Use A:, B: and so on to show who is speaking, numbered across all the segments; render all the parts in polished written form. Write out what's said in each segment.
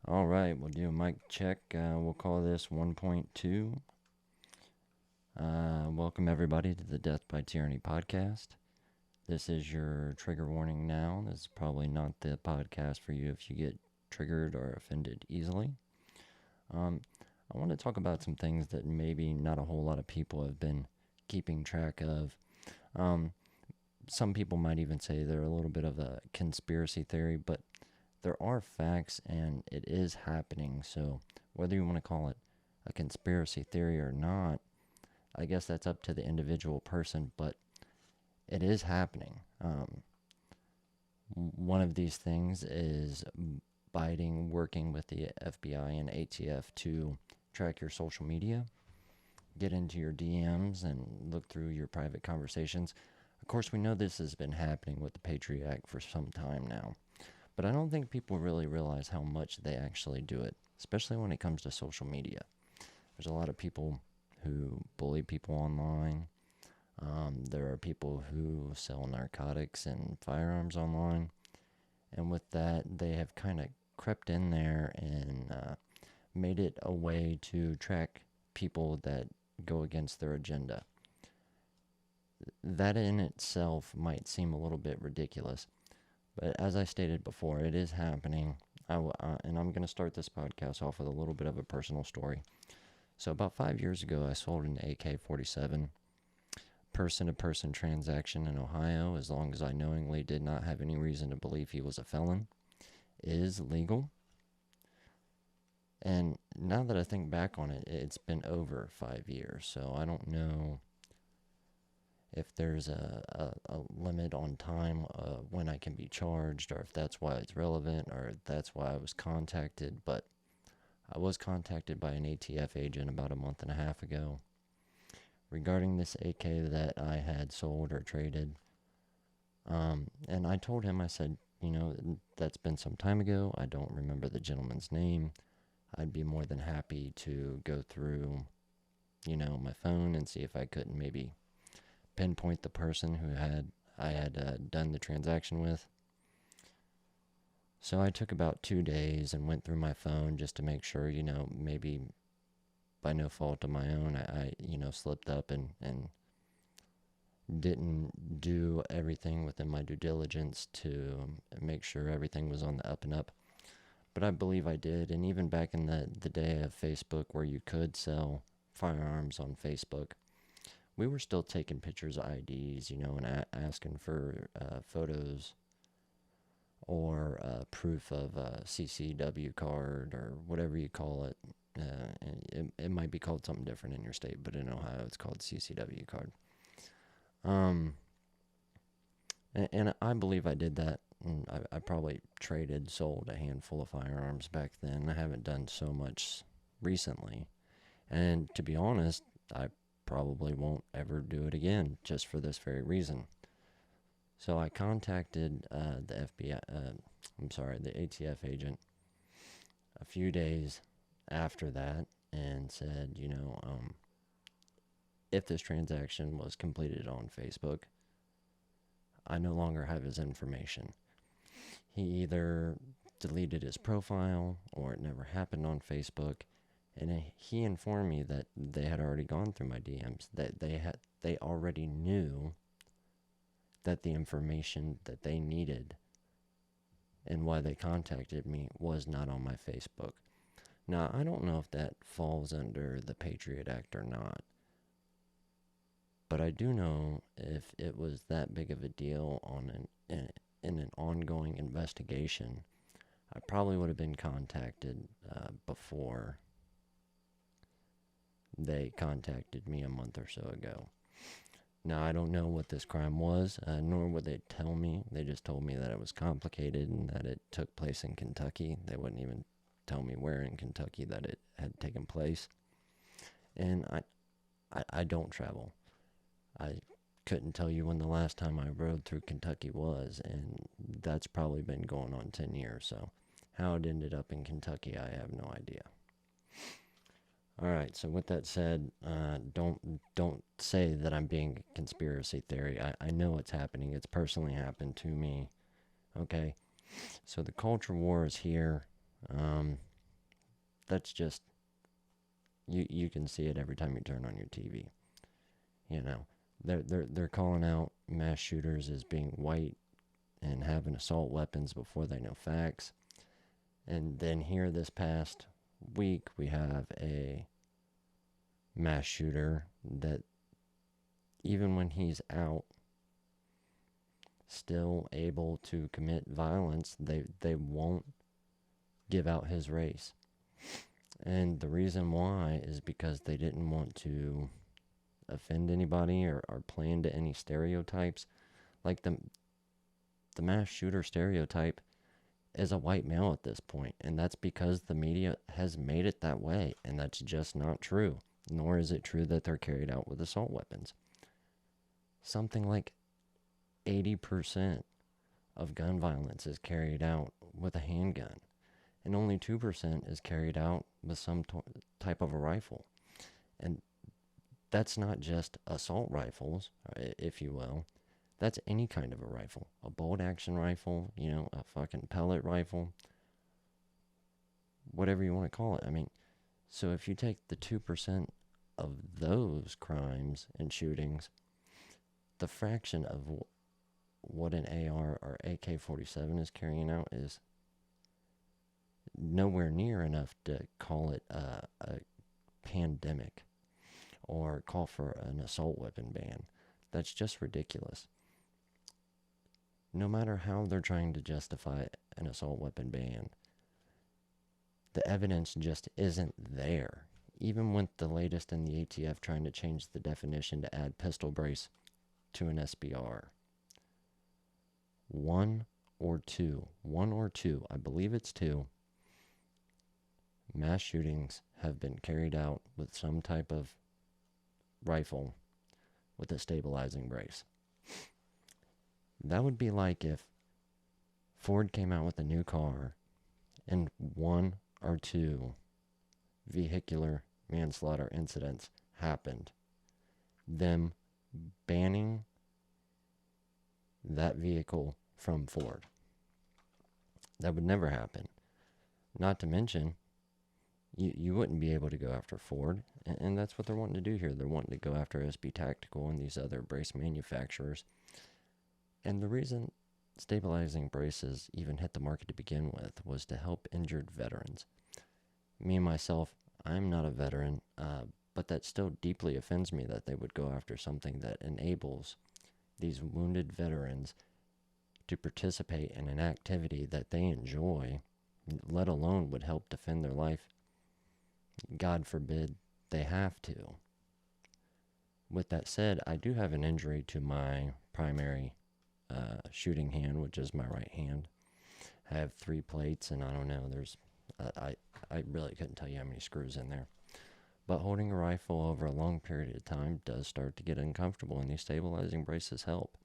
A: All right, we'll do a mic check. We'll call this 1.2. Welcome, everybody, to the Death by Tyranny podcast. This is your trigger warning now. This is probably not the podcast for you if you get triggered or offended easily. I want to talk about some things that maybe not a whole lot of people have been keeping track of. Some people might even say they're a little bit of a conspiracy theory, but there are facts and it is happening. So whether you want to call it a conspiracy theory or not, I guess that's up to the individual person, but it is happening. One of these things is working with the FBI and ATF to track your social media, get into your DMs, and look through your private conversations. Of course, we know this has been happening with the Patriot Act for some time now, but I don't think people really realize how much they actually do it, especially when it comes to social media. There's a lot of people who bully people online. There are people who sell narcotics and firearms online. And with that, they have kind of crept in there and made it a way to track people that go against their agenda. That in itself might seem a little bit ridiculous, but as I stated before, it is happening. And I'm going to start this podcast off with a little bit of a personal story. So, about 5 years ago, I sold an AK 47 person to person transaction in Ohio, as long as I knowingly did not have any reason to believe he was a felon. It is legal. And now that I think back on it, it's been over 5 years. So, I don't know if there's a limit on time when I can be charged, or if that's why it's relevant, or if that's why I was contacted. But I was contacted by an ATF agent about a month and a half ago regarding this AK that I had sold or traded. And I told him, I said, that's been some time ago. I don't remember the gentleman's name. I'd be more than happy to go through, my phone and see if I couldn't maybe pinpoint the person who I had done the transaction with. So I took about 2 days and went through my phone just to make sure, maybe by no fault of my own, I slipped up and didn't do everything within my due diligence to make sure everything was on the up and up. But I believe I did. And even back in the day of Facebook, where you could sell firearms on Facebook, we were still taking pictures of IDs, and asking for photos or proof of a CCW card or whatever you call it. It might be called something different in your state, but in Ohio it's called CCW card. Um, and I believe I did that. And I probably sold a handful of firearms back then. I haven't done so much recently. And to be honest, I probably won't ever do it again, just for this very reason. So I contacted the the ATF agent a few days after that and said, if this transaction was completed on Facebook, I no longer have his information. He either deleted his profile or it never happened on Facebook. And he informed me that they had already gone through my DMs, that they already knew that the information that they needed and why they contacted me was not on my Facebook. Now, I don't know if that falls under the Patriot Act or not, but I do know if it was that big of a deal in an ongoing investigation, I probably would have been contacted before they contacted me a month or so ago. Now, I don't know what this crime was, nor would they tell me. They just told me that it was complicated and that it took place in Kentucky. They wouldn't even tell me where in Kentucky that it had taken place. And I don't travel. I couldn't tell you when the last time I rode through Kentucky was, and that's probably been going on 10 years. So how it ended up in Kentucky, I have no idea. All right. So with that said, don't say that I'm being a conspiracy theory. I know it's happening. It's personally happened to me. Okay. So the culture war is here. that's just, you can see it every time you turn on your TV. You know, they're calling out mass shooters as being white and having assault weapons before they know facts. And then here this past week, we have a mass shooter that even when he's out, still able to commit violence, they won't give out his race. And the reason why is because they didn't want to offend anybody or play into any stereotypes. Like the mass shooter stereotype is a white male at this point, and that's because the media has made it that way, and that's just not true. Nor is it true that they're carried out with assault weapons. Something like 80% of gun violence is carried out with a handgun, and only 2% is carried out with some type of a rifle. And that's not just assault rifles, if you will. That's any kind of a rifle. A bolt action rifle, a fucking pellet rifle, whatever you want to call it. I mean, so if you take the 2% of those crimes and shootings, the fraction of what an AR or AK-47 is carrying out is nowhere near enough to call it a pandemic or call for an assault weapon ban. That's just ridiculous. No matter how they're trying to justify an assault weapon ban, the evidence just isn't there. Even with the latest in the ATF trying to change the definition to add pistol brace to an SBR. One or two, I believe it's two, mass shootings have been carried out with some type of rifle with a stabilizing brace. That would be like if Ford came out with a new car and one or two vehicular manslaughter incidents happened, them banning that vehicle from Ford. That would never happen. Not to mention, you wouldn't be able to go after Ford, and that's what they're wanting to do here. They're wanting to go after SB Tactical and these other brace manufacturers. And the reason stabilizing braces even hit the market to begin with was to help injured veterans. Me and myself, I'm not a veteran, but that still deeply offends me that they would go after something that enables these wounded veterans to participate in an activity that they enjoy, let alone would help defend their life. God forbid they have to. With that said, I do have an injury to my primary shooting hand, which is my right hand. I have 3 plates, and I don't know, there's I really couldn't tell you how many screws in there. But holding a rifle over a long period of time does start to get uncomfortable, and these stabilizing braces help.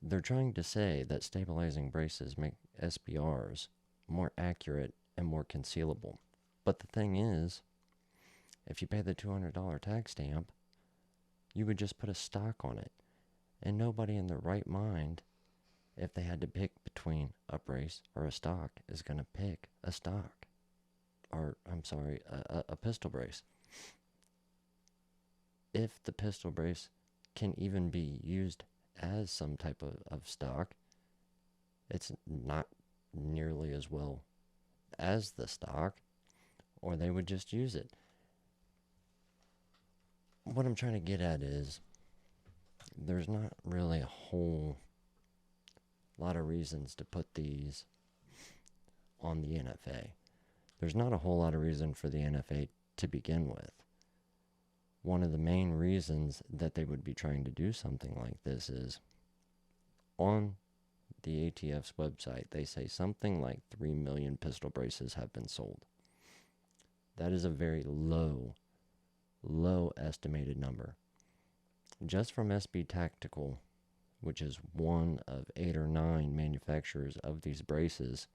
A: They're trying to say that stabilizing braces make SBRs more accurate and more concealable. But the thing is, if you pay the $200 tax stamp, you would just put a stock on it. And nobody in their right mind, if they had to pick between a brace or a stock, is going to pick a stock. Or, a pistol brace. If the pistol brace can even be used as some type of stock, it's not nearly as well as the stock, or they would just use it. What I'm trying to get at is, there's not really a whole lot of reasons to put these on the NFA. There's not a whole lot of reason for the NFA to begin with. One of the main reasons that they would be trying to do something like this is, on the ATF's website, they say something like 3 million pistol braces have been sold. That is a very low estimated number. Just from SB Tactical, which is one of 8 or 9 manufacturers of these braces,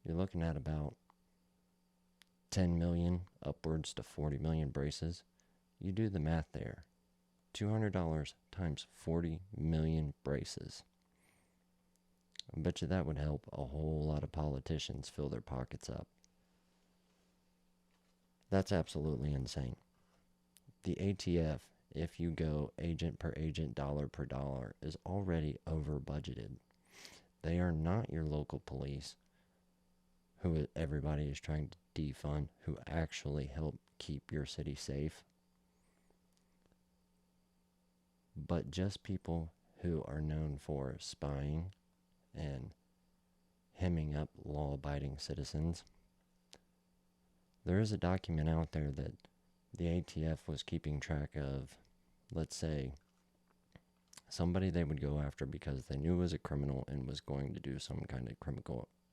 A: you're looking at about 10 million upwards to 40 million braces. You do the math there. $200 times 40 million braces. I bet you that would help a whole lot of politicians fill their pockets up. That's absolutely insane. The ATF, if you go agent per agent, dollar per dollar, is already over budgeted. They are not your local police, who everybody is trying to defund, who actually help keep your city safe, but just people who are known for spying and hemming up law-abiding citizens. There is a document out there that the ATF was keeping track of, let's say, somebody they would go after because they knew was a criminal and was going to do some kind of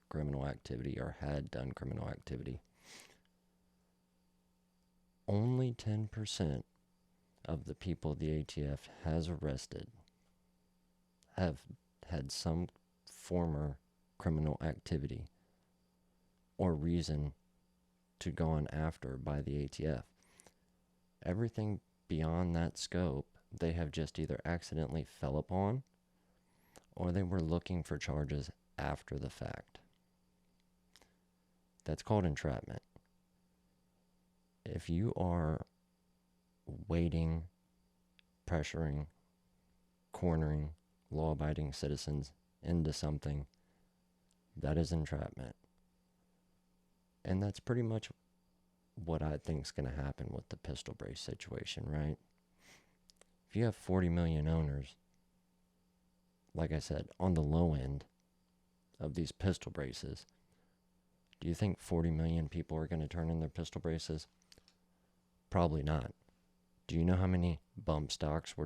A: criminal activity or had done criminal activity. Only 10% of the people the ATF has arrested have had some former criminal activity or reason to go on after by the ATF. Everything beyond that scope, they have just either accidentally fell upon or they were looking for charges after the fact. That's called entrapment. If you are waiting, pressuring, cornering law-abiding citizens into something, that is entrapment. And that's pretty much what I think is going to happen with the pistol brace situation, right? If you have 40 million owners, like I said, on the low end of these pistol braces, do you think 40 million people are going to turn in their pistol braces? Probably not. Do you know how many bump stocks were